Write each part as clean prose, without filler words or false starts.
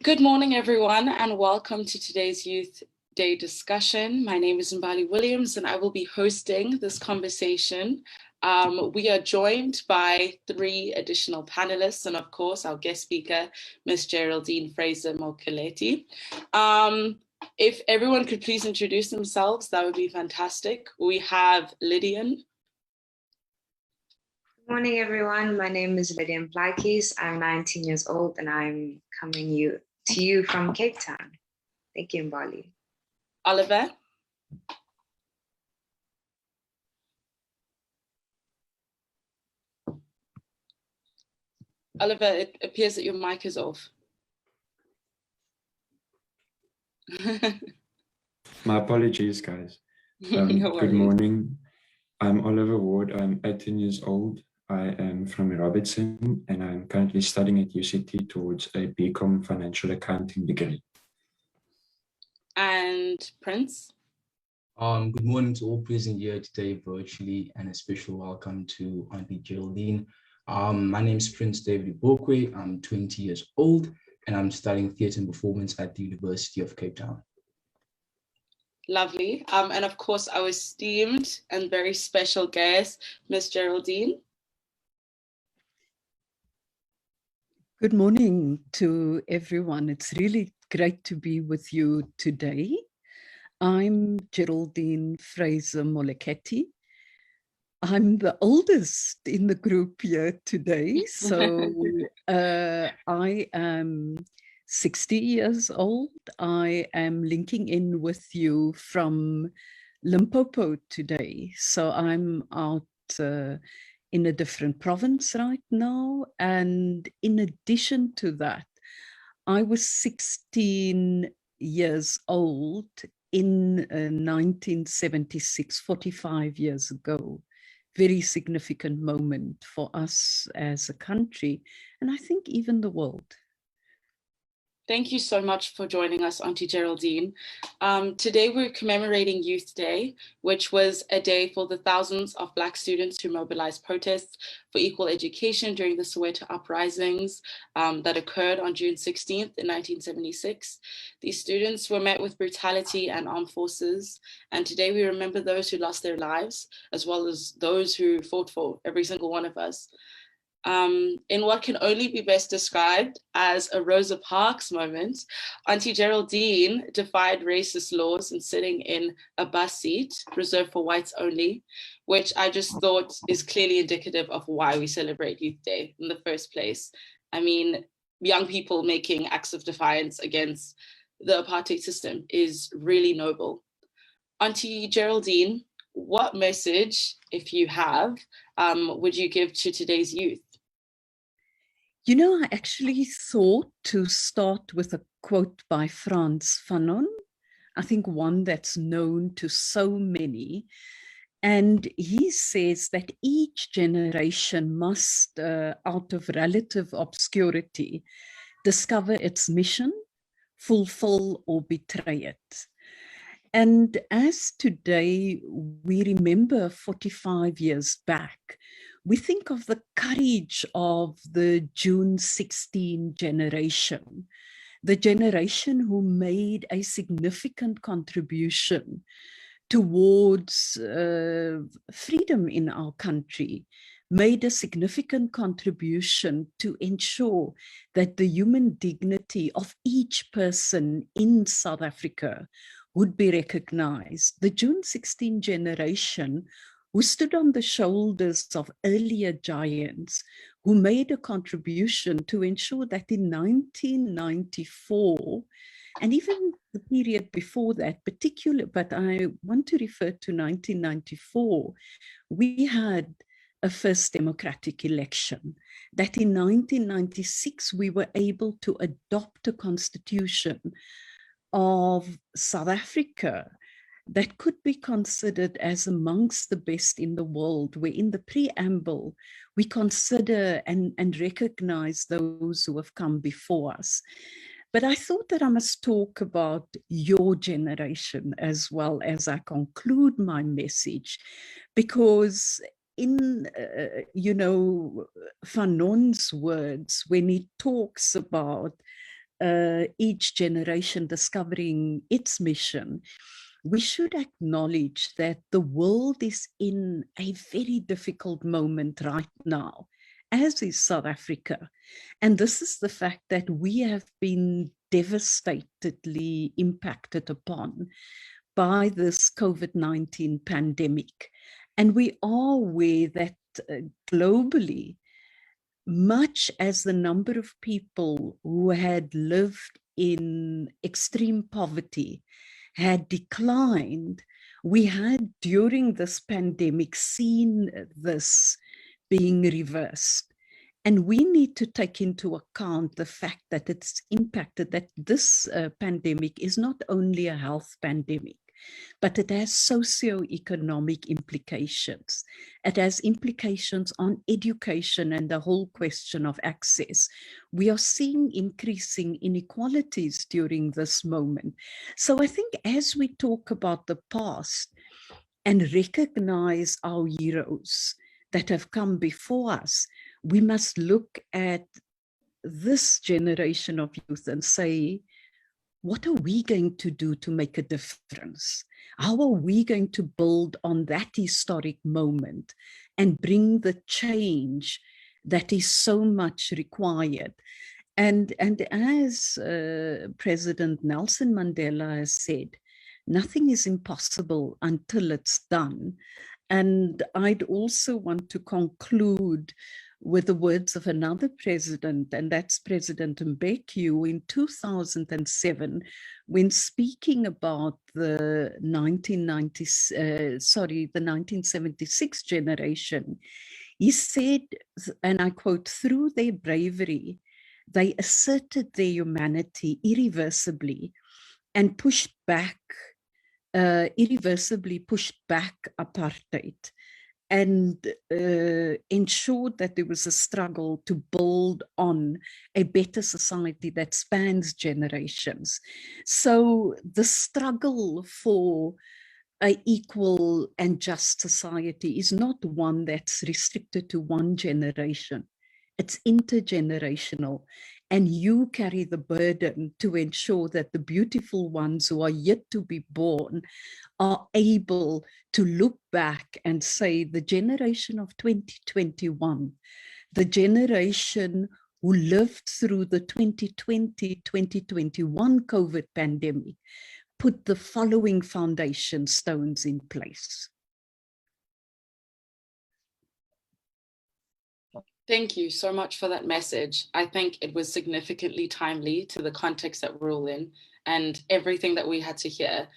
Good morning, everyone, and welcome to today's Youth Day discussion. My name is Mbali Williams, and I will be hosting this conversation. We are joined by 3 additional panelists, and of course, our guest speaker, Ms. Geraldine Fraser-Moleketi. If everyone could please introduce themselves, that would be fantastic. We have Lydian. Good morning, everyone. My name is Lydian Fraser-Moleketi. I'm 19 years old, and I'm coming to you from Cape Town. Thank you, Mbali. Oliver. Oliver, it appears that your mic is off. My apologies, guys. Good morning. I'm Oliver Ward. I'm 18 years old. I am from Robertson, and I'm currently studying at UCT towards a BCom financial accounting degree. And Prince? Good morning to all present here today virtually, and a special welcome to Auntie Geraldine. My name is Prince David Bokwe. I'm 20 years old, and I'm studying theatre and performance at the University of Cape Town. Lovely. And of course, our esteemed and very special guest, Ms. Geraldine. Good morning to everyone. It's really great to be with you today. I'm Geraldine Fraser-Moleketi. I'm the oldest in the group here today. So I am 60 years old. I am linking in with you from Limpopo today. So I'm out in a different province right now. And in addition to that, I was 16 years old in 1976, 45 years ago. Very significant moment for us as a country, and I think even the world. Thank you so much for joining us, Auntie Geraldine. Today we're commemorating Youth Day, which was a day for the thousands of Black students who mobilized protests for equal education during the Soweto uprisings that occurred on June 16th in 1976. These students were met with brutality and armed forces, and today we remember those who lost their lives, as well as those who fought for every single one of us. In what can only be best described as a Rosa Parks moment, Auntie Geraldine defied racist laws and sitting in a bus seat reserved for whites only, which I just thought is clearly indicative of why we celebrate Youth Day in the first place. I mean, young people making acts of defiance against the apartheid system is really noble. Auntie Geraldine, what message, if you have, would you give to today's youth? You know, I actually thought to start with a quote by Frantz Fanon, I think one that's known to so many. And he says that each generation must, out of relative obscurity, discover its mission, fulfill or betray it. And as today we remember 45 years back, we think of the courage of the June 16 generation, the generation who made a significant contribution towards freedom in our country, made a significant contribution to ensure that the human dignity of each person in South Africa would be recognized. The June 16 generation who stood on the shoulders of earlier giants, who made a contribution to ensure that in 1994, and even the period before that, but I want to refer to 1994, we had a first democratic election, that in 1996 we were able to adopt a constitution of South Africa that could be considered as amongst the best in the world, where in the preamble we consider and recognize those who have come before us. But I thought that I must talk about your generation as well as I conclude my message, because in, Fanon's words, when he talks about each generation discovering its mission, we should acknowledge that the world is in a very difficult moment right now, as is South Africa. And this is the fact that we have been devastatedly impacted upon by this COVID-19 pandemic. And we are aware that globally, much as the number of people who had lived in extreme poverty had declined, we had during this pandemic seen this being reversed. And we need to take into account the fact that it's impacted, that this pandemic is not only a health pandemic, but it has socio-economic implications. It has implications on education and the whole question of access. We are seeing increasing inequalities during this moment. So I think as we talk about the past and recognize our heroes that have come before us, we must look at this generation of youth and say, what are we going to do to make a difference? How are we going to build on that historic moment and bring the change that is so much required? And as President Nelson Mandela has said, nothing is impossible until it's done. And I'd also want to conclude with the words of another president, and that's President Mbeki, who in 2007, when speaking about the 1976 generation, he said, and I quote, "Through their bravery, they asserted their humanity irreversibly and irreversibly pushed back apartheid, and ensured that there was a struggle to build on a better society that spans generations." So the struggle for an equal and just society is not one that's restricted to one generation. It's intergenerational. And you carry the burden to ensure that the beautiful ones who are yet to be born are able to look back and say, the generation of 2021, the generation who lived through the 2020-2021 COVID pandemic, put the following foundation stones in place. Thank you so much for that message. I think it was significantly timely to the context that we're all in and everything that we had to hear,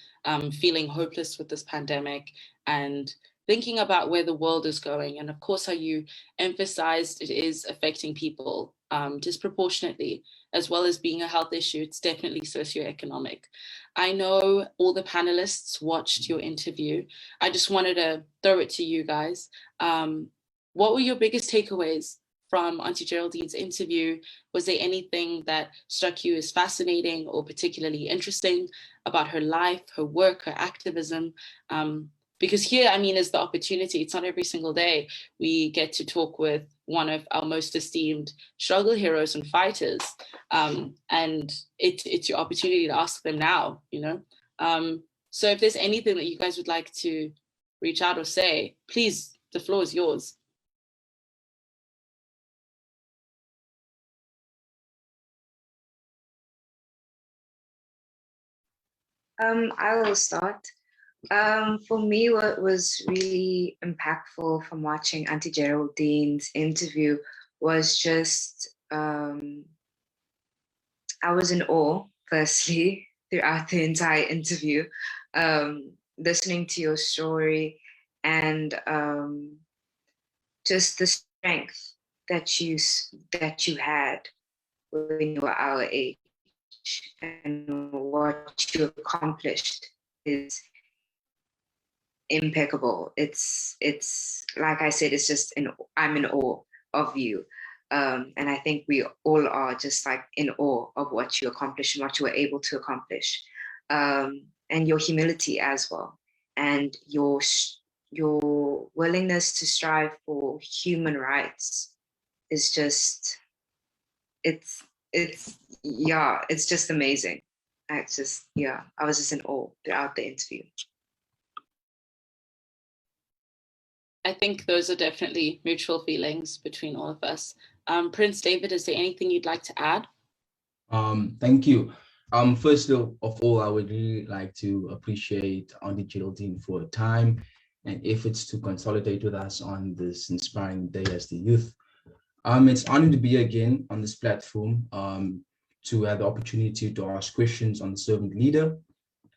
feeling hopeless with this pandemic and thinking about where the world is going. And of course, how you emphasized it is affecting people disproportionately, as well as being a health issue. It's definitely socioeconomic. I know all the panelists watched your interview. I just wanted to throw it to you guys. What were your biggest takeaways from Auntie Geraldine's interview? Was there anything that struck you as fascinating or particularly interesting about her life, her work, her activism? Because here, I mean, is the opportunity. It's not every single day we get to talk with one of our most esteemed struggle heroes and fighters. And it's your opportunity to ask them now, you know? So if there's anything that you guys would like to reach out or say, please, the floor is yours. I will start. For me, what was really impactful from watching Auntie Geraldine's interview was just, I was in awe, firstly, throughout the entire interview, listening to your story and just the strength that you had when you were our age and what you accomplished is impeccable. It's like I said, it's just I'm in awe of you. And I think we all are just like in awe of what you accomplished and what you were able to accomplish. And your humility as well. And your willingness to strive for human rights is just, it's it's just amazing. I was just in awe throughout the interview. I think those are definitely mutual feelings between all of us. Prince David, is there anything you'd like to add? Thank you. First of all, I would really like to appreciate Auntie Geraldine for her time and efforts to consolidate with us on this inspiring day as the youth. It's an honor to be again on this platform, to have the opportunity to ask questions on the servant leader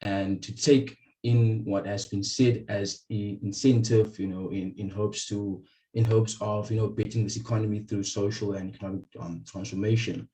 and to take in what has been said as the incentive, in hopes of, bettering this economy through social and economic transformation.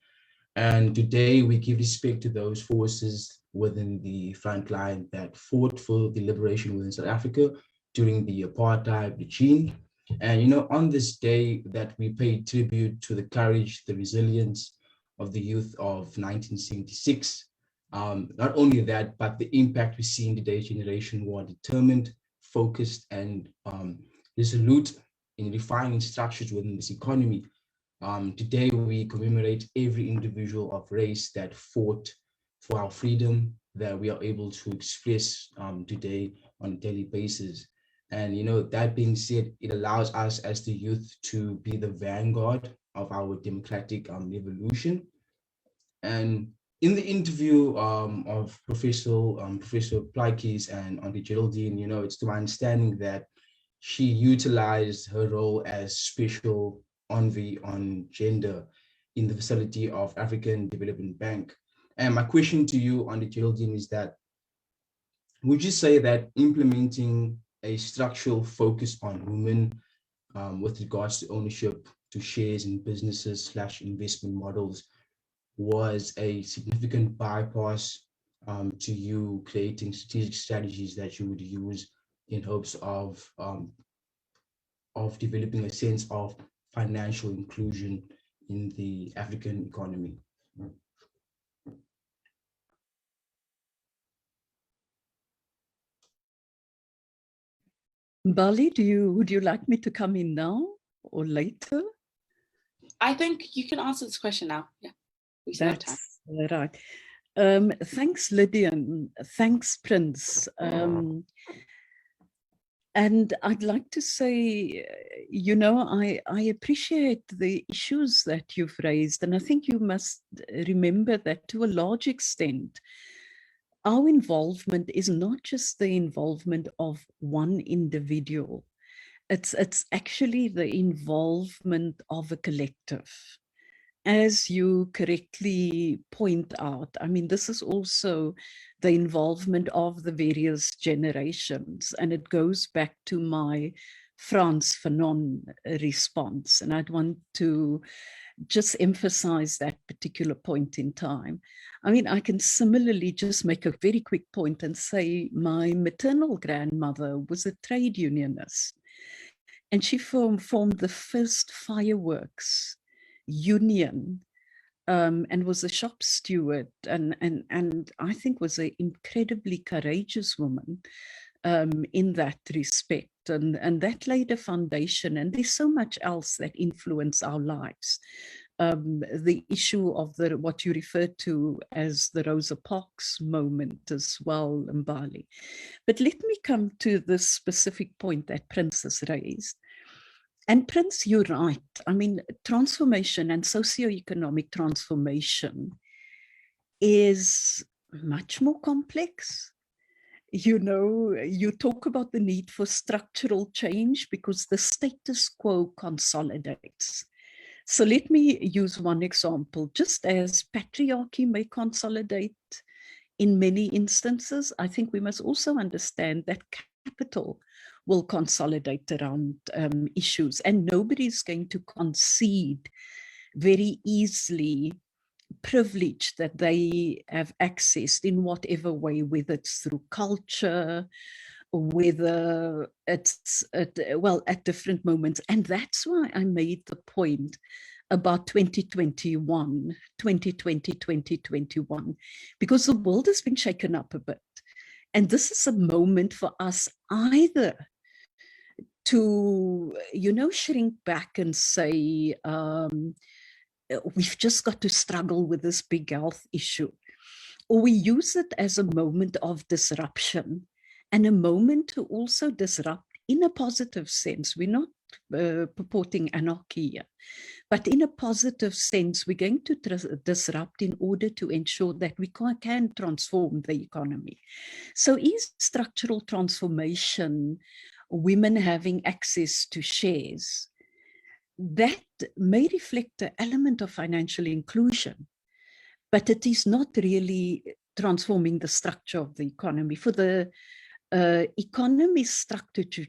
And today we give respect to those forces within the front line that fought for the liberation within South Africa during the apartheid regime. And, on this day that we pay tribute to the courage, the resilience of the youth of 1976, not only that, but the impact we see in today's generation who are determined, focused, and resolute in refining structures within this economy. Today, we commemorate every individual of race that fought for our freedom that we are able to express today on a daily basis. And, that being said, it allows us as the youth to be the vanguard of our democratic revolution. And in the interview of Professor Plykes and Auntie Geraldine, it's to my understanding that she utilized her role as special envoy on gender in the facility of African Development Bank. And my question to you, Auntie Geraldine, is that, would you say that implementing a structural focus on women with regards to ownership to shares in businesses / investment models was a significant bypass to you creating strategic strategies that you would use in hopes of developing a sense of financial inclusion in the African economy? Mbali, would you like me to come in now or later? I think you can answer this question now. Yeah, we still have time. Right. Thanks, Lydia, and thanks, Prince. And I'd like to say, I appreciate the issues that you've raised, and I think you must remember that to a large extent, our involvement is not just the involvement of one individual. It's actually the involvement of a collective. As you correctly point out, I mean, this is also the involvement of the various generations, and it goes back to my Frantz Fanon response. And I'd want to just emphasize that particular point in time. I mean, I can similarly just make a very quick point and say my maternal grandmother was a trade unionist, and she formed the first fireworks union and was a shop steward, and I think was an incredibly courageous woman in that respect, and that laid a foundation. And there's so much else that influenced our lives. The issue of what you refer to as the Rosa Parks moment as well, Mbali. But let me come to the specific point that Prince has raised. And Prince, you're right. I mean, transformation and socioeconomic transformation is much more complex. You talk about the need for structural change because the status quo consolidates. So let me use one example. Just as patriarchy may consolidate in many instances, I think we must also understand that capital will consolidate around issues, and nobody's going to concede very easily privilege that they have accessed in whatever way, whether it's through culture, whether it's at different moments. And that's why I made the point about 2020, 2021, because the world has been shaken up a bit. And this is a moment for us either to, shrink back and say, we've just got to struggle with this big health issue. Or we use it as a moment of disruption and a moment to also disrupt in a positive sense. We're not purporting anarchy here, but in a positive sense, we're going to disrupt in order to ensure that we can transform the economy. So is structural transformation, women having access to shares, that may reflect an element of financial inclusion, but it is not really transforming the structure of the economy. For the economy structure to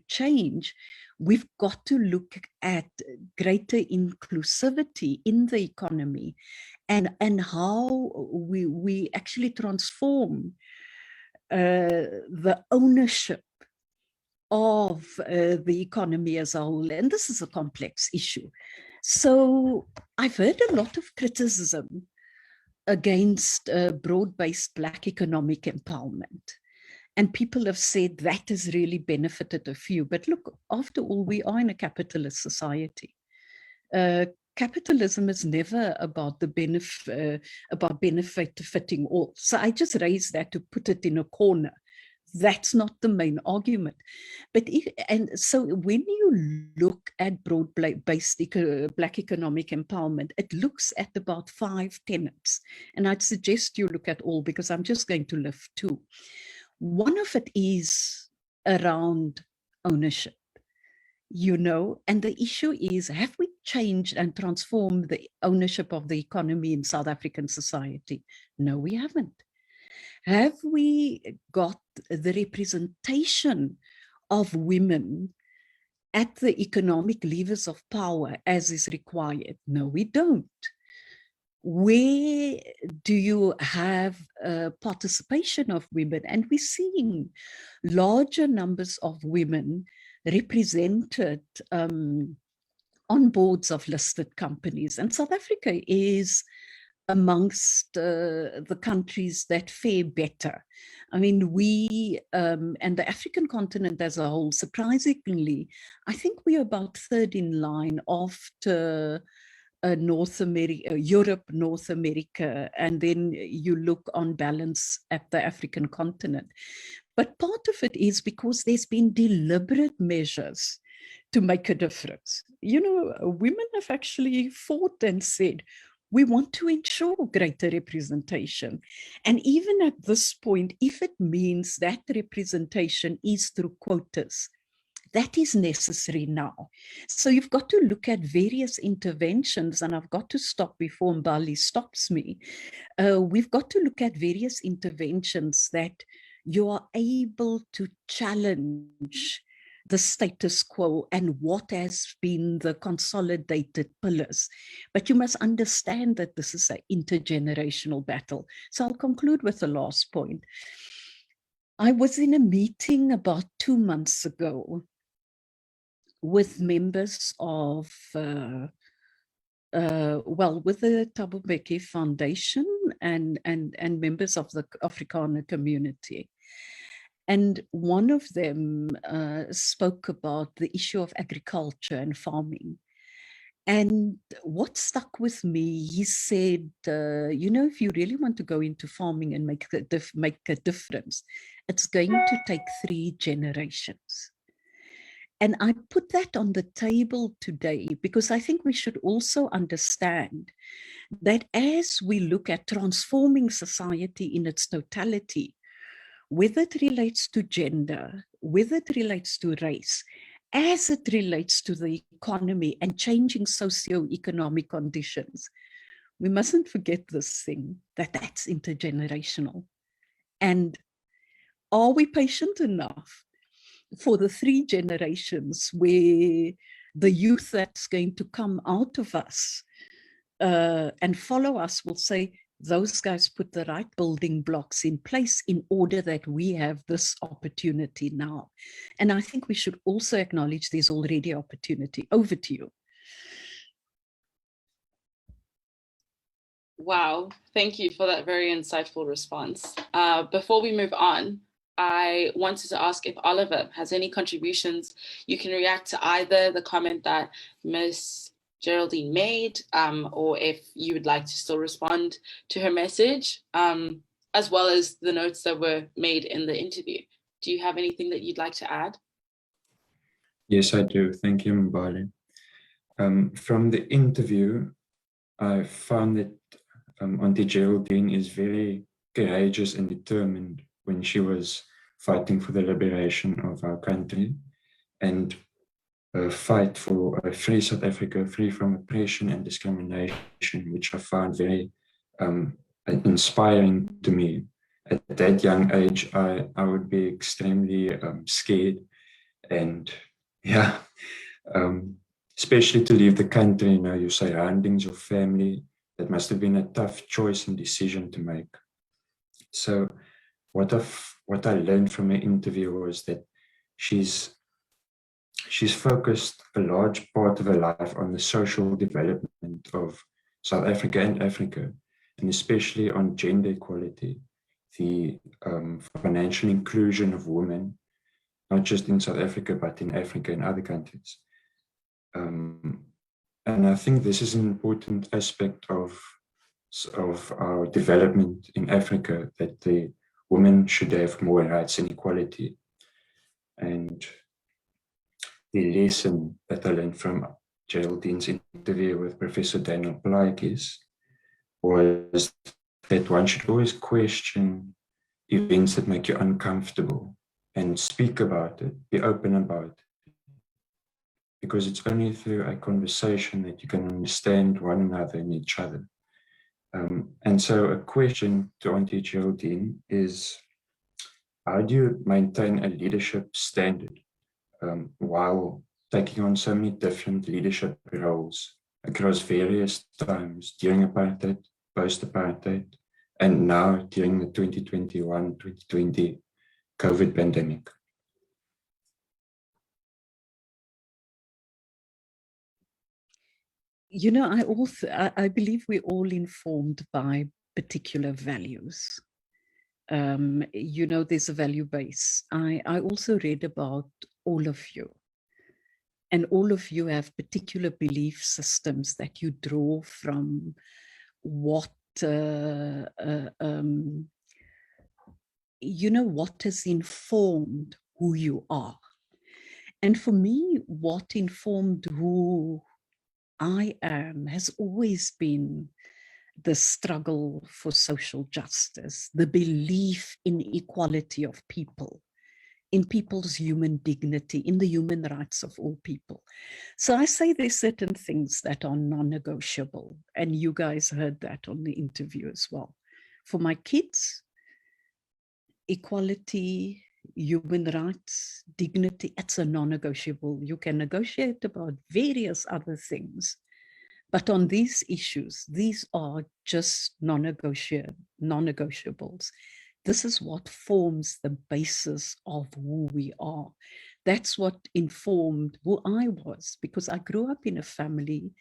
change, we've got to look at greater inclusivity in the economy and how we actually transform the ownership of the economy as a whole. And this is a complex issue. So I've heard a lot of criticism against broad-based Black economic empowerment. And people have said that has really benefited a few. But look, after all, we are in a capitalist society. Capitalism is never about the benefiting all. So I just raised that to put it in a corner. That's not the main argument. But so when you look at broad-based Black economic empowerment, it looks at about 5 tenets. And I'd suggest you look at all, because I'm just going to lift 2. One of it is around ownership, and the issue is, have we changed and transformed the ownership of the economy in South African society? No, we haven't. Have we got the representation of women at the economic levers of power as is required? No, we don't. Where do you have participation of women? And we're seeing larger numbers of women represented on boards of listed companies. And South Africa is amongst the countries that fare better. I mean, we and the African continent as a whole, surprisingly, I think we're about 3rd in line after North America, Europe, North America, and then you look on balance at the African continent. But part of it is because there's been deliberate measures to make a difference. Women have actually fought and said, we want to ensure greater representation. And even at this point, if it means that representation is through quotas, that is necessary now. So you've got to look at various interventions, and I've got to stop before Mbali stops me. We've got to look at various interventions that you are able to challenge the status quo and what has been the consolidated pillars. But you must understand that this is an intergenerational battle. So I'll conclude with the last point. I was in a meeting about 2 months ago with members of, with the Thabo Mbeki Foundation and members of the Afrikaner community. And one of them spoke about the issue of agriculture and farming. And what stuck with me, he said, if you really want to go into farming and make a difference, it's going to take 3 generations. And I put that on the table today because I think we should also understand that as we look at transforming society in its totality, whether it relates to gender, whether it relates to race, as it relates to the economy and changing socio-economic conditions, we mustn't forget this thing, that's intergenerational. And are we patient enough for the 3 generations where the youth that's going to come out of us and follow us will say, those guys put the right building blocks in place in order that we have this opportunity now. And I think we should also acknowledge there's already opportunity. Over to you. Wow, thank you for that very insightful response. Before we move on, I wanted to ask if Oliver has any contributions. You can react to either the comment that Ms. Geraldine made, or if you would like to still respond to her message, as well as the notes that were made in the interview. Do you have anything that you'd like to add? Yes, I do. Thank you, Mbali. From the interview, I found that Auntie Geraldine is very courageous and determined when she was fighting for the liberation of our country and fight for a free South Africa, free from oppression and discrimination, which I found very inspiring to me. At that young age, I would be extremely scared, and yeah, especially to leave the country, your surroundings, your family. That must have been a tough choice and decision to make. So what I learned from her interview was that she's focused a large part of her life on the social development of South Africa and Africa, and especially on gender equality, the financial inclusion of women, not just in South Africa, but in Africa and other countries. And I think this is an important aspect of our development in Africa, that the women should have more rights and equality. And the lesson that I learned from Geraldine's interview with Professor Daniel Plaatjes was that one should always question events that make you uncomfortable and speak about it, be open about it. Because it's only through a conversation that you can understand one another and each other. And so a question to Auntie Geraldine is, how do you maintain a leadership standard while taking on so many different leadership roles across various times during apartheid, post-apartheid, and now during the 2021-2020 COVID pandemic? I believe we're all informed by particular values. There's a value base. I also read about all of you. And all of you have particular belief systems that you draw from what has informed who you are. And for me, what informed who I am has always been the struggle for social justice, the belief in equality of people, in people's human dignity, in the human rights of all people. So I say there's certain things that are non-negotiable, and you guys heard that on the interview as well. For my kids, equality, human rights, dignity, it's a non-negotiable. You can negotiate about various other things, but on these issues, these are just non-negotiables. This is what forms the basis of who we are. That's what informed who I was, because I grew up in a family.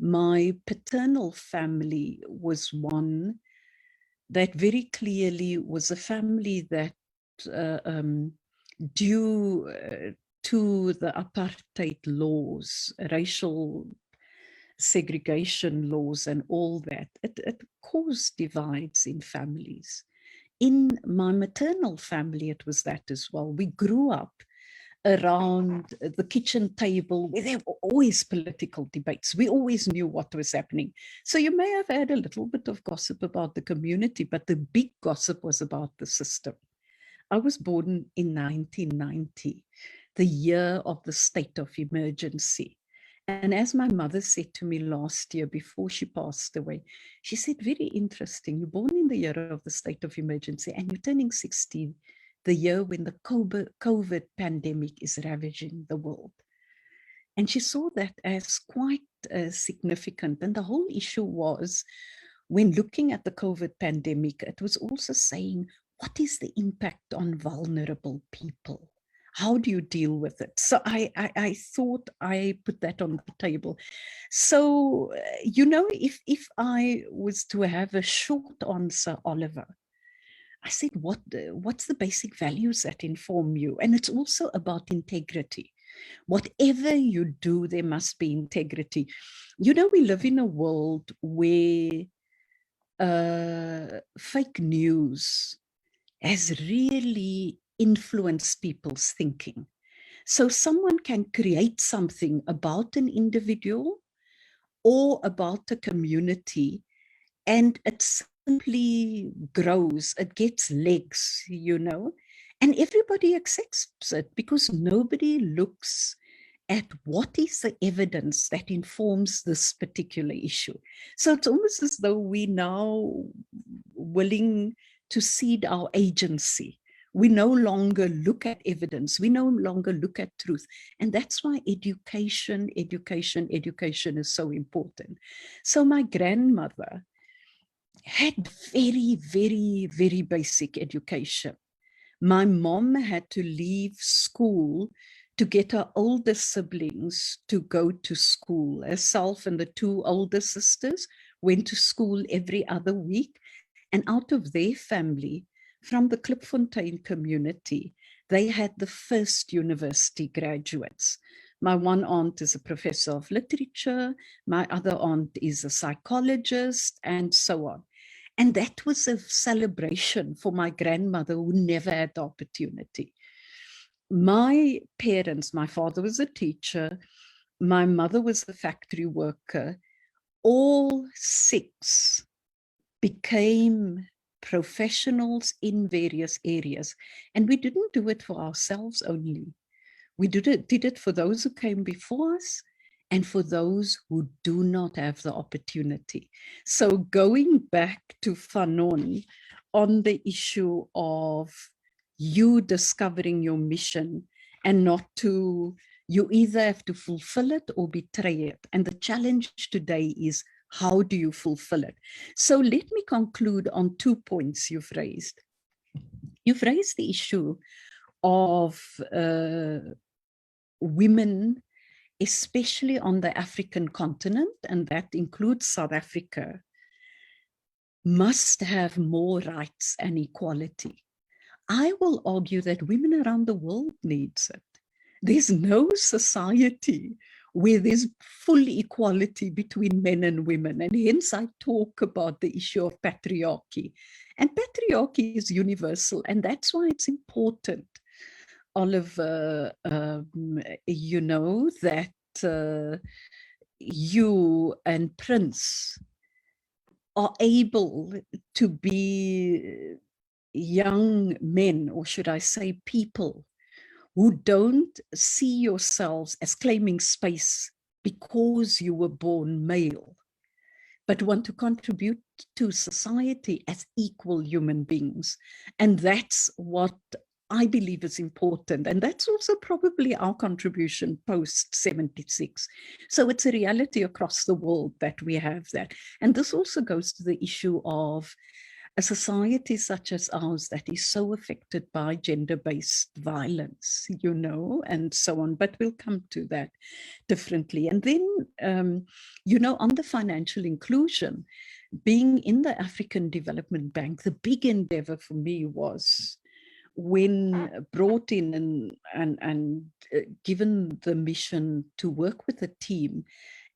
My paternal family was one that very clearly was a family that due to the apartheid laws, racial segregation laws and all that, it caused divides in families. In my maternal family, it was that as well. We grew up around the kitchen table where there were always political debates. We always knew what was happening. So you may have had a little bit of gossip about the community, but the big gossip was about the system. I was born in 1990, the year of the state of emergency. And as my mother said to me last year before she passed away, she said, very interesting, you're born in the year of the state of emergency and you're turning 60, the year when the COVID pandemic is ravaging the world. And she saw that as quite significant. And the whole issue was, when looking at the COVID pandemic, it was also saying, what is the impact on vulnerable people? How do you deal with it? So I thought I put that on the table. So, if I was to have a short answer, Oliver, I said, what's the basic values that inform you? And it's also about integrity. Whatever you do, there must be integrity. You know, we live in a world where fake news has really influenced people's thinking. So someone can create something about an individual or about a community, and it simply grows, it gets legs, you know, and everybody accepts it because nobody looks at what is the evidence that informs this particular issue. So it's almost as though we're now willing to cede our agency. We no longer look at evidence. We no longer look at truth. And that's why education is so important. So my grandmother had very, very, very basic education. My mom had to leave school to get her older siblings to go to school. Herself and the two older sisters went to school every other week. And out of their family, from the Klipfontein community, they had the first university graduates. My one aunt is a professor of literature. My other aunt is a psychologist, and so on. And that was a celebration for my grandmother, who never had the opportunity. My parents, my father was a teacher, my mother was a factory worker. All six became professionals in various areas. And we didn't do it for ourselves only. We did it for those who came before us and for those who do not have the opportunity. So going back to Fanon on the issue of you discovering your mission and not to, you either have to fulfill it or betray it. And the challenge today is, how do you fulfill it? So let me conclude on 2 points you've raised. You've raised the issue of women, especially on the African continent, and that includes South Africa, must have more rights and equality. I will argue that women around the world needs it. There's no society where there's full equality between men and women. And hence I talk about the issue of patriarchy. And patriarchy is universal. And that's why it's important, Oliver, you know, that you and Prince are able to be young men, or should I say people, who don't see yourselves as claiming space because you were born male, but want to contribute to society as equal human beings. And that's what I believe is important. And that's also probably our contribution post 76. So it's a reality across the world that we have that. And this also goes to the issue of a society such as ours that is so affected by gender-based violence, you know, and so on. But we'll come to that differently. And then, you know, on the financial inclusion, being in the African Development Bank, the big endeavor for me was when brought in and given the mission to work with a team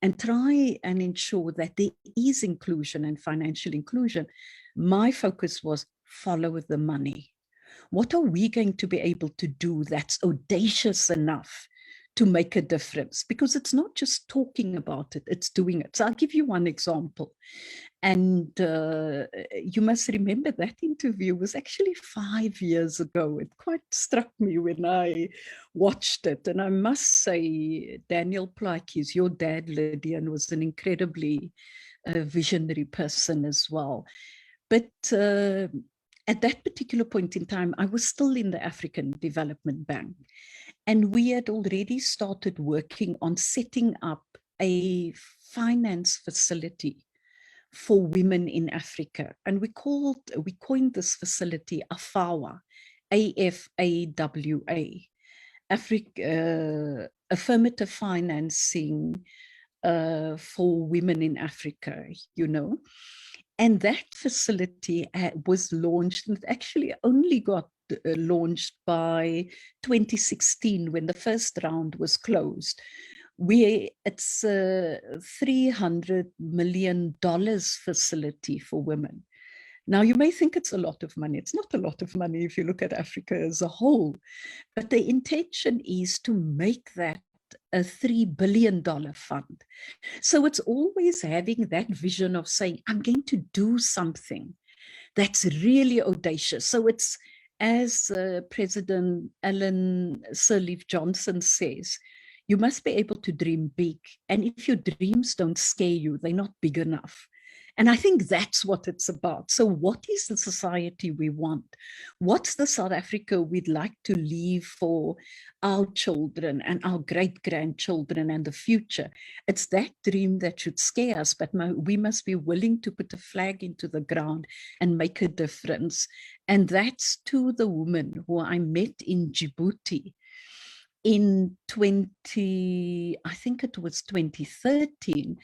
and try and ensure that there is inclusion and financial inclusion, my focus was follow the money. What are we going to be able to do that's audacious enough to make a difference? Because it's not just talking about it, it's doing it. So I'll give you one example. And you must remember that interview was actually 5 years ago. It quite struck me when I watched it. And I must say, Daniel Plaatjes, your dad, Lydian, was an incredibly visionary person as well. But at that particular point in time, I was still in the African Development Bank. And we had already started working on setting up a finance facility for women in Africa. And we coined this facility AFAWA, AFAWA, affirmative financing for women in Africa, you know. And that facility was launched, and it actually only got launched by 2016 when the first round was closed. It's a $300 million facility for women. Now, you may think it's a lot of money. It's not a lot of money if you look at Africa as a whole, but the intention is to make that a $3 billion fund. So it's always having that vision of saying, I'm going to do something that's really audacious. So it's, as President Ellen Sirleaf Johnson says, you must be able to dream big. And if your dreams don't scare you, they're not big enough. And I think that's what it's about. So what is the society we want? What's the South Africa we'd like to leave for our children and our great-grandchildren and the future? It's that dream that should scare us, but we must be willing to put a flag into the ground and make a difference. And that's to the woman who I met in Djibouti in I think it was 2013.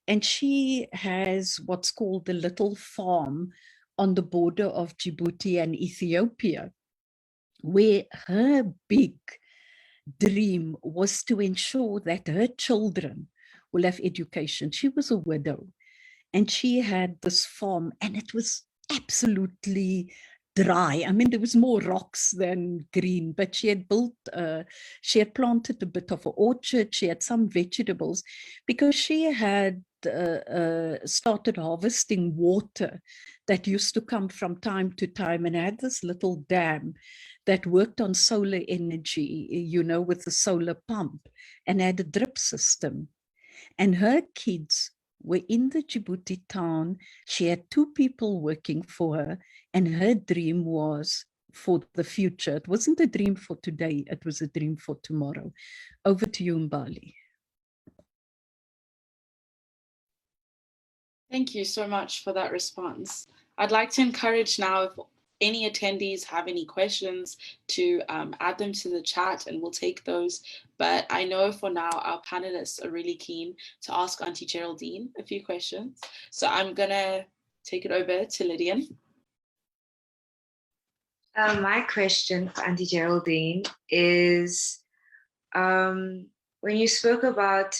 And she has what's called the little farm on the border of Djibouti and Ethiopia, where her big dream was to ensure that her children will have education. She was a widow and she had this farm and it was absolutely dry. I mean, there was more rocks than green, but she had she had planted a bit of an orchard. She had some vegetables because she had started harvesting water that used to come from time to time and had this little dam that worked on solar energy, you know, with the solar pump and had a drip system. And her kids were in the Djibouti town. She had 2 people working for her, and her dream was for the future. It wasn't a dream for today, it was a dream for tomorrow. Over to you, Mbali. Thank you so much for that response. I'd like to encourage now, if any attendees have any questions, to add them to the chat and we'll take those. But I know for now, our panelists are really keen to ask Auntie Geraldine a few questions. So I'm gonna take it over to Lydian. My question for Auntie Geraldine is, when you spoke about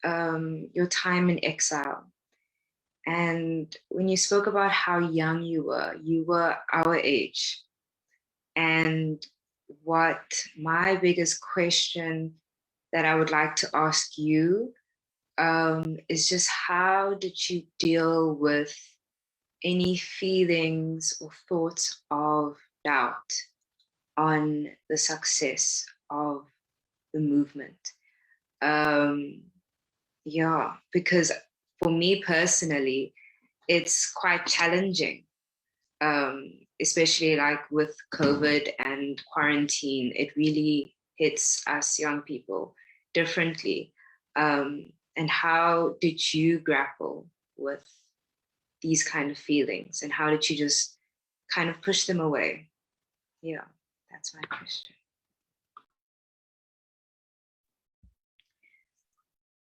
your time in exile, and when you spoke about how young you were our age. And what my biggest question that I would like to ask you is just how did you deal with any feelings or thoughts of doubt on the success of the movement? Yeah, because for me personally, it's quite challenging, especially like with COVID and quarantine. It really hits us young people differently. And how did you grapple with these kind of feelings? And how did you just kind of push them away? Yeah, that's my question.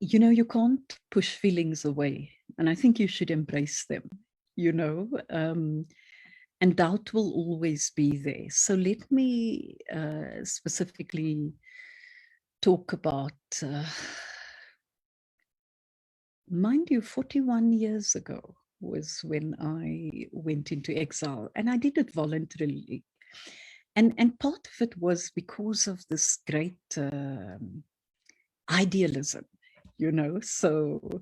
You know, you can't push feelings away, and I think you should embrace them, you know, and doubt will always be there. So let me specifically talk about, mind you, 41 years ago was when I went into exile, and I did it voluntarily. And part of it was because of this great idealism. You know, so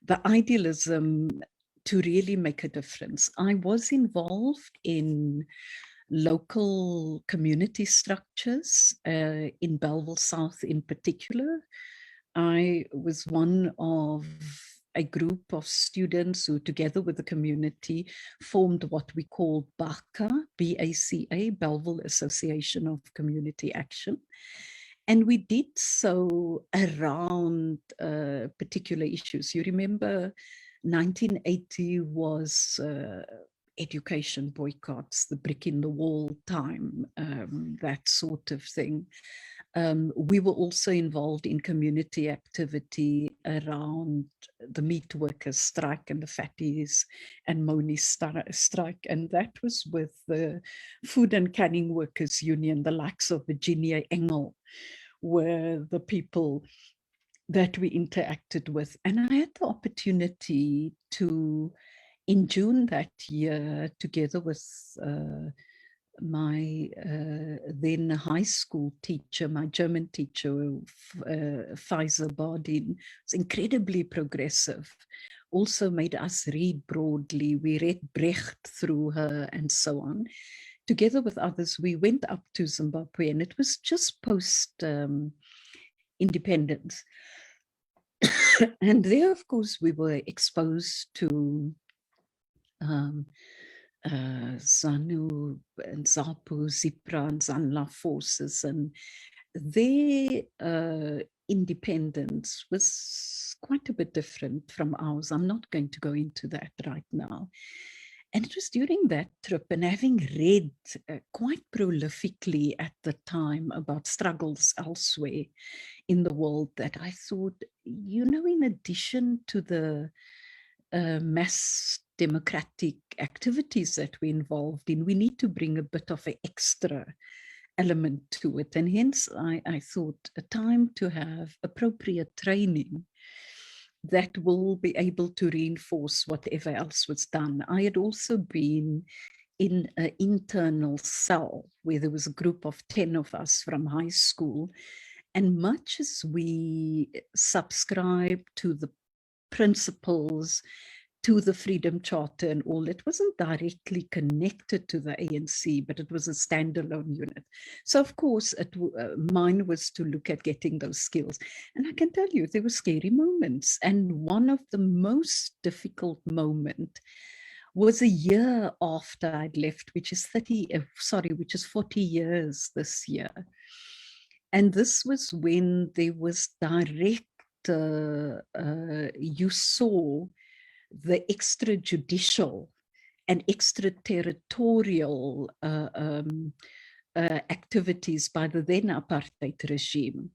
the idealism to really make a difference. I was involved in local community structures in Bellville South in particular. I was one of a group of students who, together with the community, formed what we call BACA, B-A-C-A, Bellville Association of Community Action. And we did so around particular issues. You remember 1980 was education boycotts, the brick in the wall time, that sort of thing. We were also involved in community activity around the meat workers strike and the fatties and Moni strike. And that was with the Food and Canning Workers Union, the likes of Virginia Engel were the people that we interacted with. And I had the opportunity to, in June that year, together with my then high school teacher, my German teacher, Fraser-Moleketi, was incredibly progressive, also made us read broadly. We read Brecht through her and so on. Together with others, we went up to Zimbabwe, and it was just post independence. And there, of course, we were exposed to ZANU and ZAPU, ZIPRA and ZANLA forces, and their independence was quite a bit different from ours. I'm not going to go into that right now. And it was during that trip, and having read quite prolifically at the time about struggles elsewhere in the world, that I thought, you know, in addition to the mass democratic activities that we're involved in, we need to bring a bit of an extra element to it. And hence I thought a time to have appropriate training that will be able to reinforce whatever else was done. I had also been in an internal cell where there was a group of 10 of us from high school, and much as we subscribe to the principles, to the Freedom Charter and all, it wasn't directly connected to the ANC, but it was a standalone unit. So of course, mine was to look at getting those skills. And I can tell you, there were scary moments. And one of the most difficult moments was a year after I'd left, which is 40 years this year. And this was when there was direct, you saw the extrajudicial and extraterritorial activities by the then apartheid regime.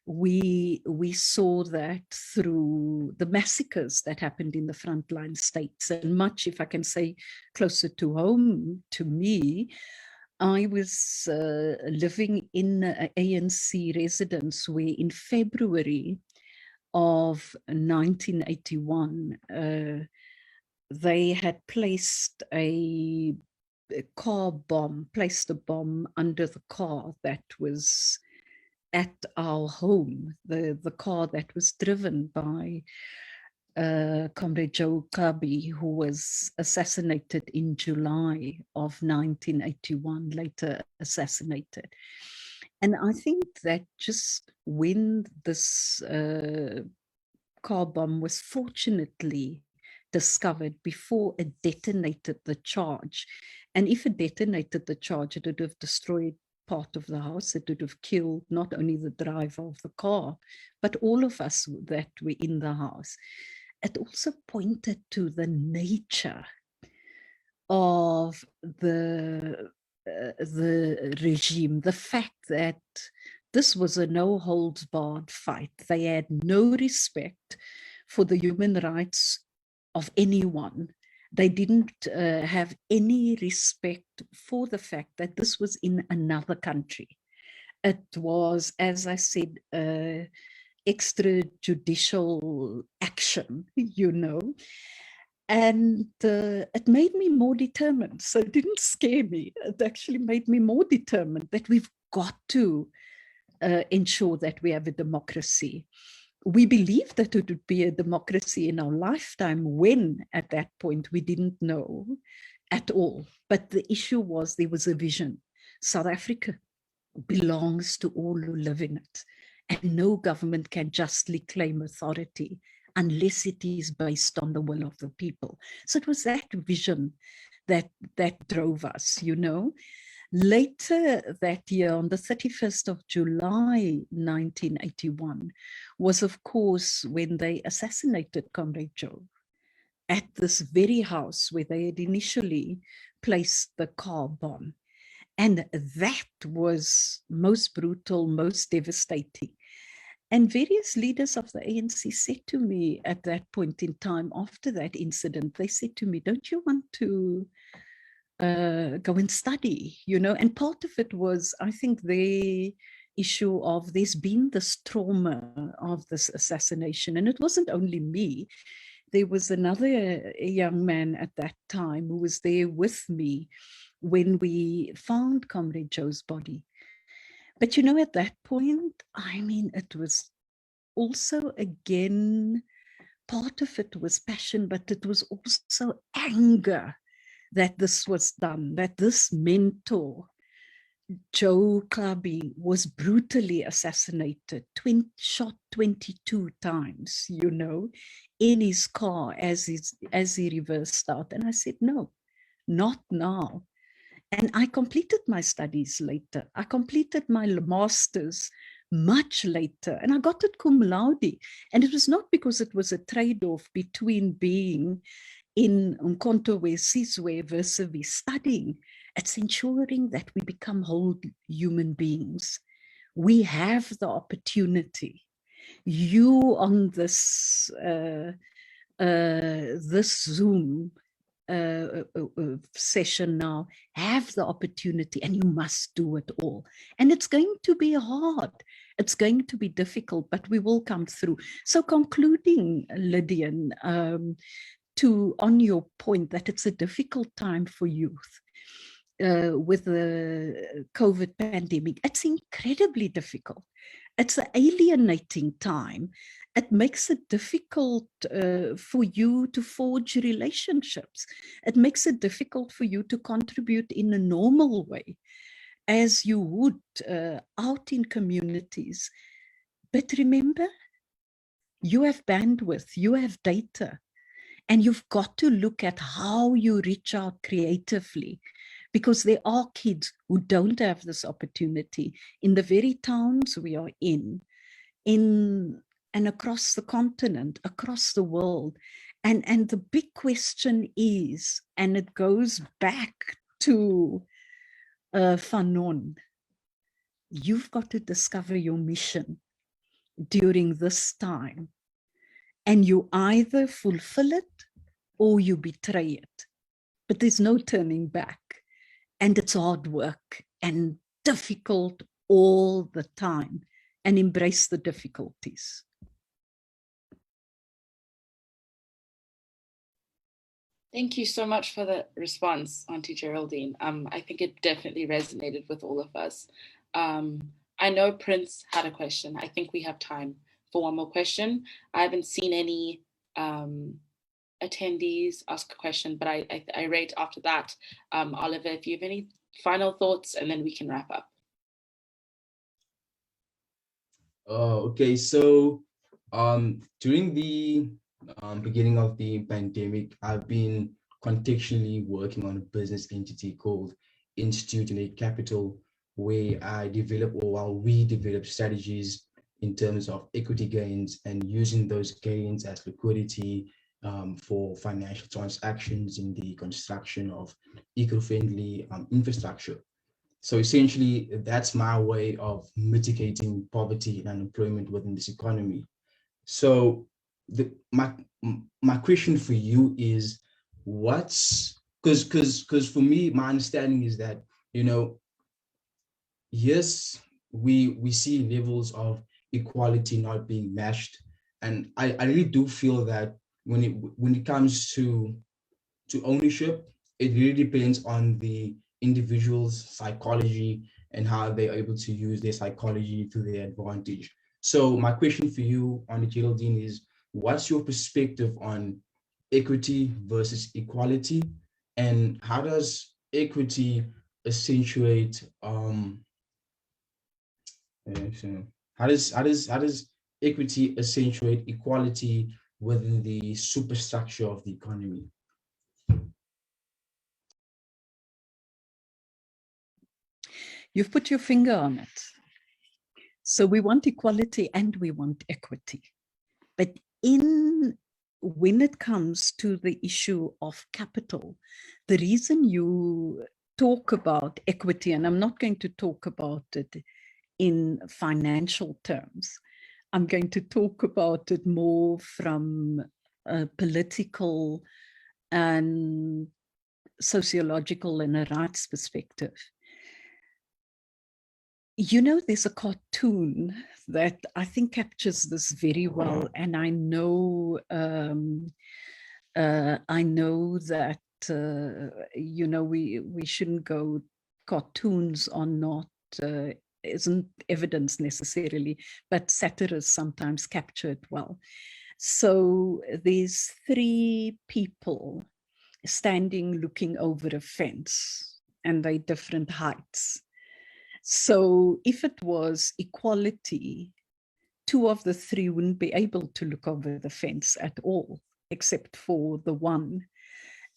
We saw that through the massacres that happened in the frontline states, and much, if I can say, closer to home to me, I was living in an ANC residence where in February of 1981, they had placed a bomb under the car that was at our home, the car that was driven by Comrade Joe Kabi, who was assassinated in July of 1981, later assassinated. And I think that just when this car bomb was fortunately discovered before it detonated the charge, and if it detonated the charge, it would have destroyed part of the house. It would have killed not only the driver of the car, but all of us that were in the house. It also pointed to the nature of the regime, the fact that this was a no-holds-barred fight. They had no respect for the human rights of anyone. They didn't have any respect for the fact that this was in another country. It was, as I said, extrajudicial action, you know. And it made me more determined. So it didn't scare me. It actually made me more determined that we've got to ensure that we have a democracy. We believed that it would be a democracy in our lifetime when, at that point, we didn't know at all. But the issue was there was a vision. South Africa belongs to all who live in it. And no government can justly claim authority unless it is based on the will of the people. So it was that vision that drove us, you know. Later that year, on the 31st of July, 1981, was of course when they assassinated Comrade Joe at this very house where they had initially placed the car bomb. And that was most brutal, most devastating. And various leaders of the ANC said to me at that point in time, after that incident, they said to me, don't you want to go and study, you know? And part of it was, I think, the issue of there's been this trauma of this assassination. And it wasn't only me. There was another young man at that time who was there with me when we found Comrade Joe's body. But, you know, at that point, I mean, it was also, again, part of it was passion, but it was also anger that this was done, that this mentor, Joe Klabi, was brutally assassinated, shot 22 times, you know, in his car as he reversed out. And I said, no, not now. And I completed my studies later. I completed my master's much later, and I got it cum laude. And it was not because it was a trade-off between being in Umkhonto we Sizwe versus studying. It's ensuring that we become whole human beings. We have the opportunity. You on this this Zoom session now have the opportunity, and you must do it all. And it's going to be hard. It's going to be difficult, but we will come through. So concluding, Lydian, on your point that it's a difficult time for youth with the COVID pandemic, it's incredibly difficult. It's an alienating time. It makes it difficult for you to forge relationships. It makes it difficult for you to contribute in a normal way as you would out in communities. But remember, you have bandwidth, you have data, and you've got to look at how you reach out creatively, because there are kids who don't have this opportunity in the very towns we are in and across the continent, across the world. And the big question is, and it goes back to Fanon, you've got to discover your mission during this time. And you either fulfill it or you betray it. But there's no turning back. And it's hard work and difficult all the time. And embrace the difficulties. Thank you so much for the response, Auntie Geraldine. I think it definitely resonated with all of us. I know Prince had a question. I think we have time for one more question. I haven't seen any attendees ask a question, but I rate after that. Oliver, if you have any final thoughts, and then we can wrap up. Okay, so during the beginning of the pandemic, I've been contextually working on a business entity called Institute in Aid Capital, where we develop strategies in terms of equity gains and using those gains as liquidity for financial transactions in the construction of eco-friendly infrastructure. So essentially, that's my way of mitigating poverty and unemployment within this economy. So my question for you is, because for me, my understanding is that, you know, yes, we see levels of equality not being matched, and I really do feel that when it comes to ownership, it really depends on the individual's psychology and how they're able to use their psychology to their advantage. So my question for you, Auntie Geraldine, is what's your perspective on equity versus equality, and how does equity accentuate how does equity accentuate equality within the superstructure of the economy? You've put your finger on it. So we want equality and we want equity. But when it comes to the issue of capital, the reason you talk about equity, and I'm not going to talk about it in financial terms. I'm going to talk about it more from a political and sociological and a rights perspective. You know, there's a cartoon that I think captures this very well, and I know that you know, we shouldn't go. Cartoons are not isn't evidence necessarily, but satirists sometimes capture it well. So there's 3 people standing looking over a fence, and they're different heights. So if it was equality, 2 of the 3 wouldn't be able to look over the fence at all, except for the one.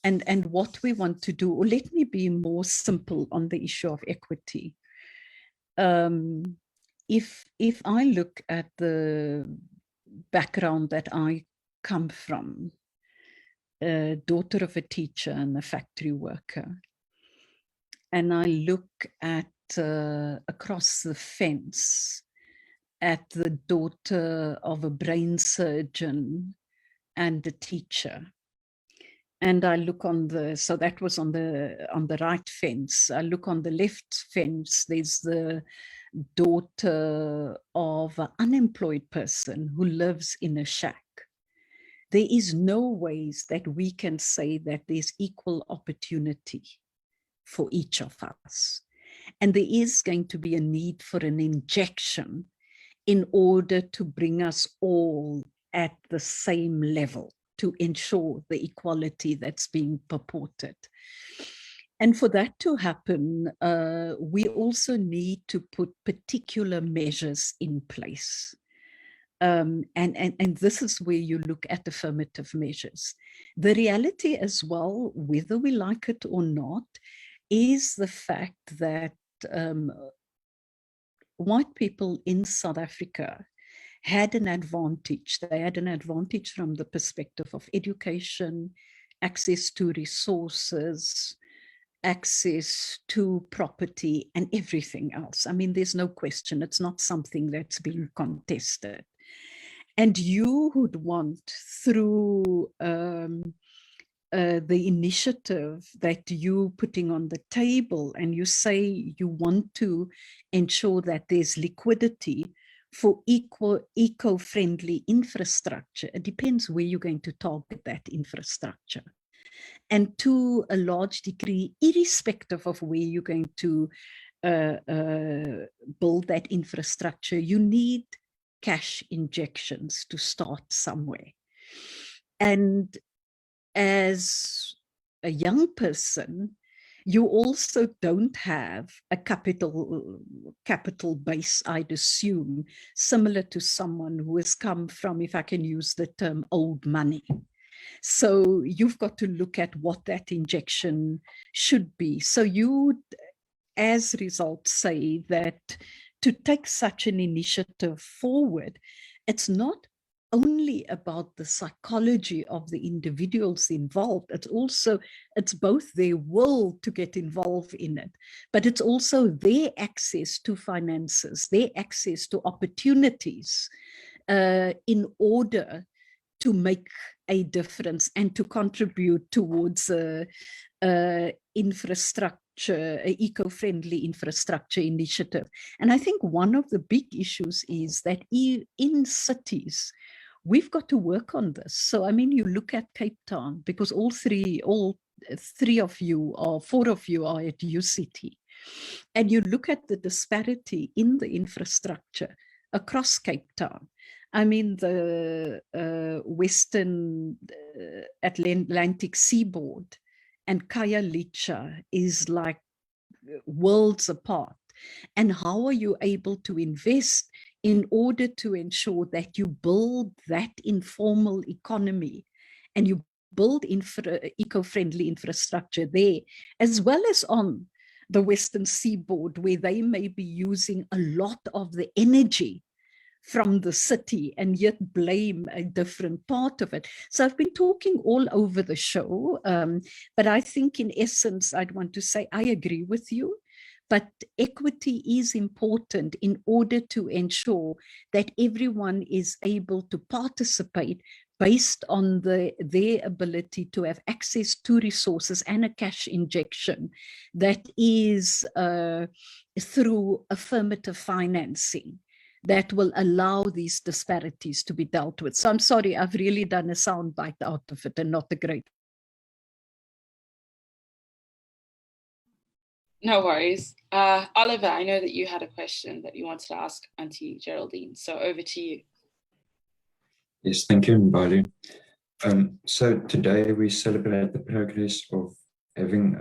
And what we want to do, or let me be more simple on the issue of equity. If I look at the background that I come from, daughter of a teacher and a factory worker, and I look at across the fence at the daughter of a brain surgeon and a teacher, and I look on the, so that was on the right fence. I look on the left fence, there's the daughter of an unemployed person who lives in a shack. There is no ways that we can say that there's equal opportunity for each of us. And there is going to be a need for an injection in order to bring us all at the same level to ensure the equality that's being purported. And for that to happen, we also need to put particular measures in place. And this is where you look at affirmative measures. The reality as well, whether we like it or not, is the fact that white people in South Africa had an advantage. They had an advantage from the perspective of education, access to resources, access to property, and everything else. I mean, there's no question. It's not something that's being contested. And you would want, through the initiative that you're putting on the table, and you say you want to ensure that there's liquidity for eco-friendly infrastructure. It depends where you're going to target that infrastructure. And to a large degree, irrespective of where you're going to build that infrastructure, you need cash injections to start somewhere. And as a young person, you also don't have a capital base, I'd assume, similar to someone who has come from, if I can use the term, old money. So you've got to look at what that injection should be. So you would, as a result, say that to take such an initiative forward, it's not only about the psychology of the individuals involved. It's both their will to get involved in it, but it's also their access to finances, their access to opportunities in order to make a difference and to contribute towards infrastructure, eco-friendly infrastructure initiative. And I think one of the big issues is that in cities, we've got to work on this. So, I mean, you look at Cape Town, because all three of you or 4 of you are at UCT, and you look at the disparity in the infrastructure across Cape Town. I mean, the Western Atlantic seaboard and Khayelitsha is like worlds apart. And how are you able to invest in order to ensure that you build that informal economy and you build eco-friendly infrastructure there, as well as on the Western seaboard, where they may be using a lot of the energy from the city and yet blame a different part of it. So I've been talking all over the show, but I think in essence, I'd want to say I agree with you, but equity is important in order to ensure that everyone is able to participate based on their ability to have access to resources and a cash injection that is through affirmative financing that will allow these disparities to be dealt with. So I'm sorry, I've really done a soundbite out of it and not a great. No worries. Oliver, I know that you had a question that you wanted to ask Auntie Geraldine, so over to you. Yes, thank you, Mbali. So today we celebrate the progress of having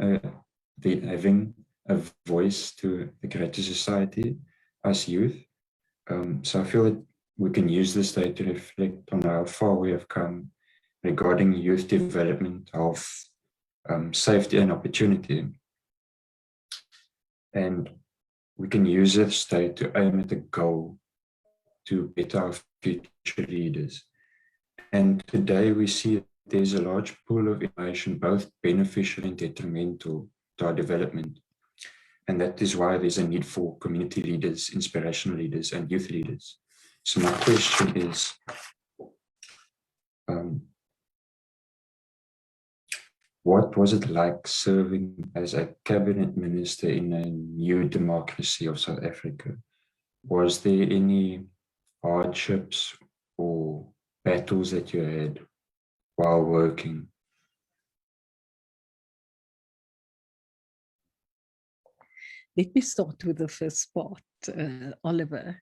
a voice to the greater society as youth. So I feel that we can use this day to reflect on how far we have come regarding youth development, health, safety and opportunity. And we can use this day to aim at a goal to better our future leaders. And today we see that there's a large pool of information, both beneficial and detrimental to our development. And that is why there's a need for community leaders, inspirational leaders, and youth leaders. So my question is, what was it like serving as a cabinet minister in a new democracy of South Africa? Was there any hardships or battles that you had while working? Let me start with the first part, Oliver.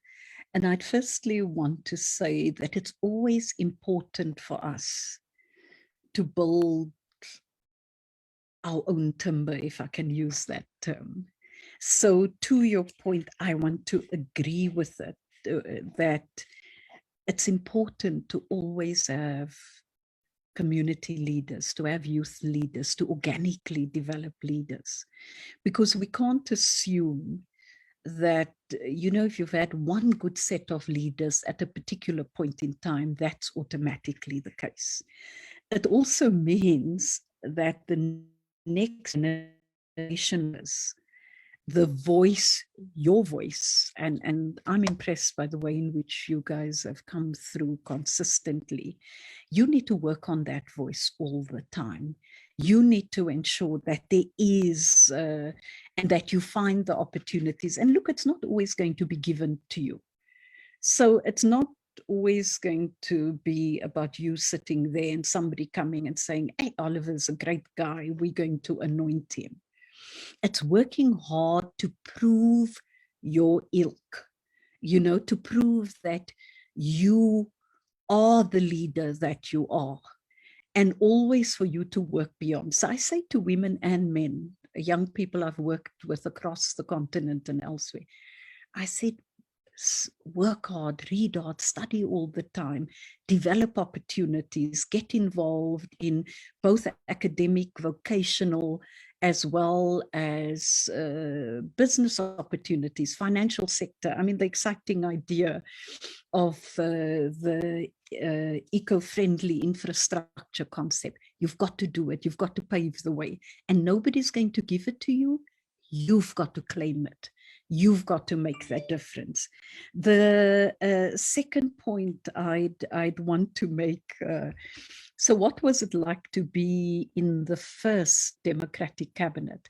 And I'd firstly want to say that it's always important for us to build our own timber, if I can use that term. So to your point, I want to agree with it, that it's important to always have community leaders, to have youth leaders, to organically develop leaders, because we can't assume that, you know, if you've had one good set of leaders at a particular point in time, that's automatically the case. It also means that the next generation is the voice, your voice, and I'm impressed by the way in which you guys have come through consistently. You need to work on that voice all the time. You need to ensure that there is, and that you find the opportunities. And look, it's not always going to be given to you. So it's not always going to be about you sitting there and somebody coming and saying, hey, Oliver's a great guy, we're going to anoint him. It's working hard to prove your ilk, you know, to prove that you are the leader that you are, and always for you to work beyond. So I say to women and men, young people I've worked with across the continent and elsewhere, I said, work hard, read hard, study all the time, develop opportunities, get involved in both academic, vocational, as well as business opportunities, financial sector. I mean, the exciting idea of the eco-friendly infrastructure concept. You've got to do it. You've got to pave the way. And nobody's going to give it to you. You've got to claim it. You've got to make that difference. The second point I'd want to make, so what was it like to be in the first Democratic cabinet?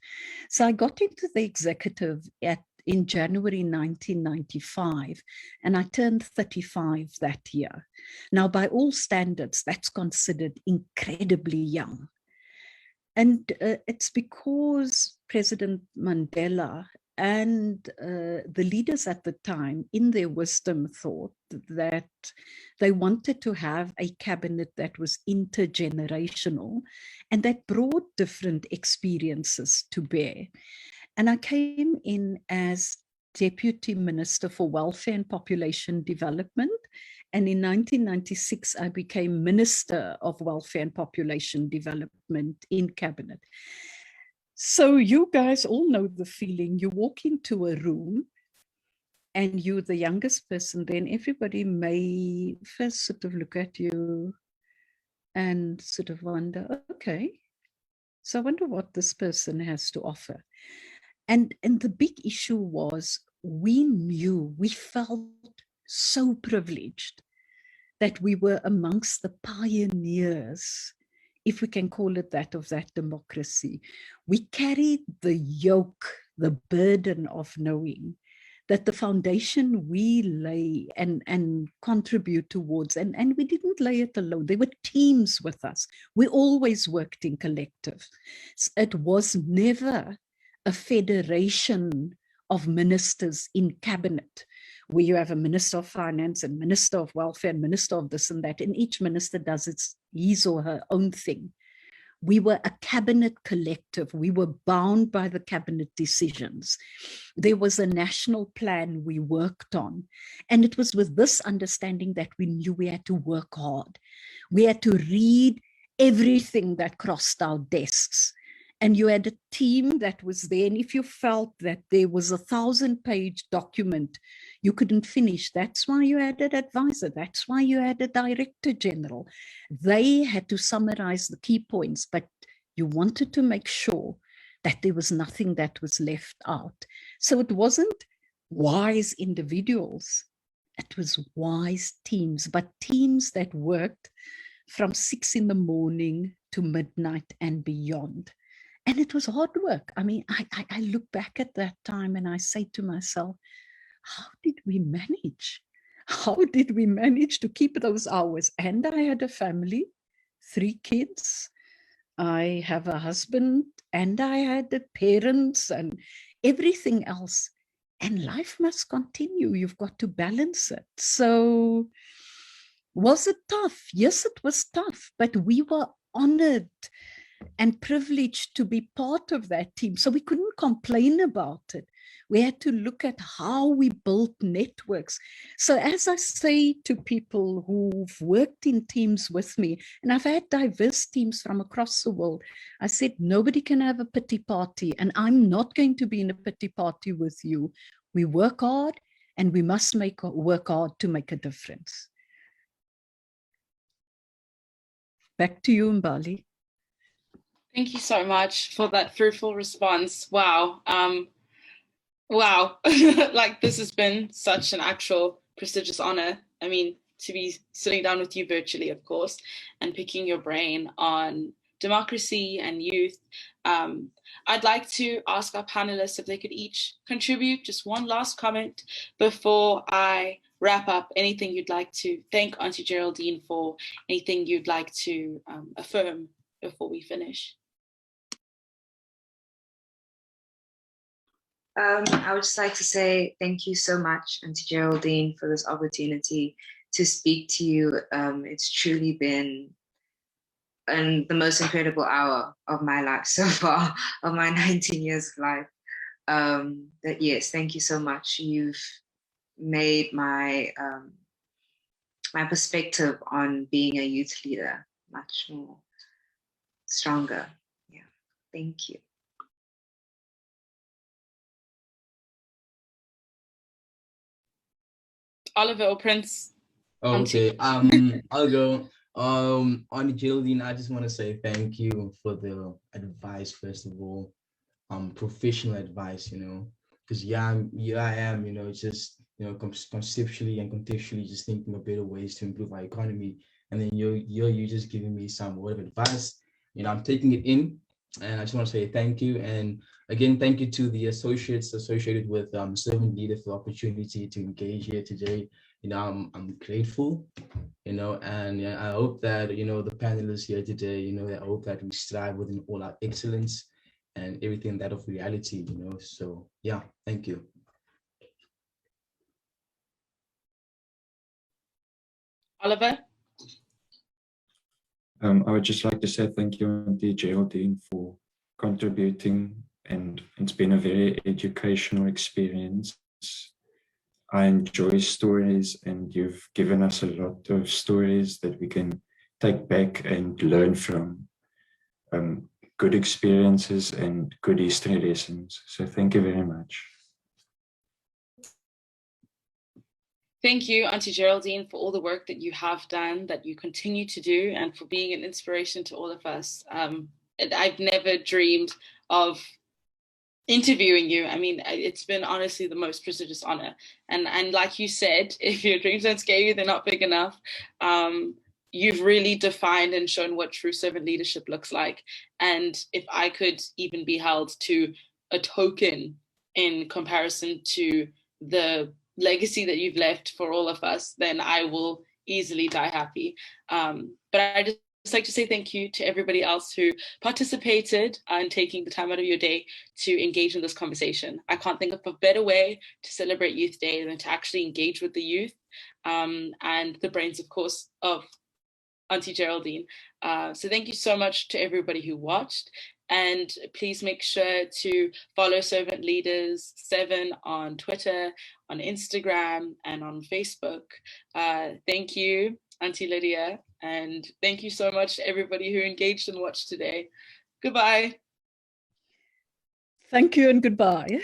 So I got into the executive in January 1995, and I turned 35 that year. Now, by all standards, that's considered incredibly young. And it's because President Mandela and the leaders at the time, in their wisdom, thought that they wanted to have a cabinet that was intergenerational and that brought different experiences to bear. And I came in as Deputy Minister for Welfare and Population Development. And in 1996, I became Minister of Welfare and Population Development in Cabinet. So you guys all know the feeling. You walk into a room and you're the youngest person, then everybody may first sort of look at you and sort of wonder, okay, so I wonder what this person has to offer. And the big issue was, we felt so privileged that we were amongst the pioneers, if we can call it that, of that democracy. We carried the yoke, the burden of knowing that the foundation we lay and contribute towards, and we didn't lay it alone. There were teams with us. We always worked in collective. It was never a federation of ministers in cabinet, where you have a minister of finance and minister of welfare and minister of this and that, and each minister does his or her own thing. We were a cabinet collective. We were bound by the cabinet decisions. There was a national plan we worked on. And it was with this understanding that we knew we had to work hard. We had to read everything that crossed our desks. And you had a team that was there. And if you felt that there was a 1,000-page document you couldn't finish, that's why you had an advisor. That's why you had a director general. They had to summarize the key points, but you wanted to make sure that there was nothing that was left out. So it wasn't wise individuals. It was wise teams, but teams that worked from 6 in the morning to midnight and beyond. And it was hard work. I mean, I look back at that time and I say to myself, how did we manage? How did we manage to keep those hours? And I had a family, 3 kids. I have a husband, and I had the parents and everything else. And life must continue. You've got to balance it. So was it tough? Yes, it was tough, but we were honored and privileged to be part of that team. So we couldn't complain about it. We had to look at how we built networks. So as I say to people who've worked in teams with me, and I've had diverse teams from across the world, I said, nobody can have a pity party, and I'm not going to be in a pity party with you. We work hard, and we must work hard to make a difference. Back to you, Mbali. Thank you so much for that fruitful response. Wow. Wow. Like, this has been such an actual prestigious honor. I mean, to be sitting down with you virtually, of course, and picking your brain on democracy and youth. I'd like to ask our panelists if they could each contribute just one last comment before I wrap up. Anything you'd like to thank Auntie Geraldine for, anything you'd like to affirm before we finish. I would just like to say thank you so much, Auntie Geraldine, for this opportunity to speak to you. It's truly been the most incredible hour of my life so far, of my 19 years of life. But yes, thank you so much. You've made my my perspective on being a youth leader much more stronger. Yeah, thank you. Oliver or Prince? Okay, I'll go. On Geraldine, I just want to say thank you for the advice, first of all, professional advice, you know, because I am, you know, just, you know, conceptually and contextually just thinking of better ways to improve our economy, and then you're just giving me some word of advice. You know, I'm taking it in, and I just want to say thank you. And again, thank you to the associates associated with Servant Leader for the opportunity to engage here today. You know, I'm grateful, you know, and yeah, I hope that, you know, the panelists here today, you know, I hope that we strive within all our excellence and everything that of reality, you know. So yeah, thank you. Oliver? I would just like to say thank you, Auntie Geraldine, for contributing, and it's been a very educational experience. I enjoy stories, and you've given us a lot of stories that we can take back and learn from. Good experiences and good history lessons. So thank you very much. Thank you, Auntie Geraldine, for all the work that you have done, that you continue to do, and for being an inspiration to all of us. I've never dreamed of interviewing you. I mean, it's been honestly the most prestigious honor. And like you said, if your dreams don't scare you, they're not big enough. You've really defined and shown what true servant leadership looks like. And if I could even be held to a token in comparison to the legacy that you've left for all of us, then I will easily die happy. But I just like to say thank you to everybody else who participated and taking the time out of your day to engage in this conversation. I can't think of a better way to celebrate Youth Day than to actually engage with the youth and the brains, of course, of Auntie Geraldine. So thank you so much to everybody who watched. And please make sure to follow Servant Leaders 7 on Twitter, on Instagram, and on Facebook. Thank you, Auntie Lydia. And thank you so much to everybody who engaged and watched today. Goodbye. Thank you and goodbye.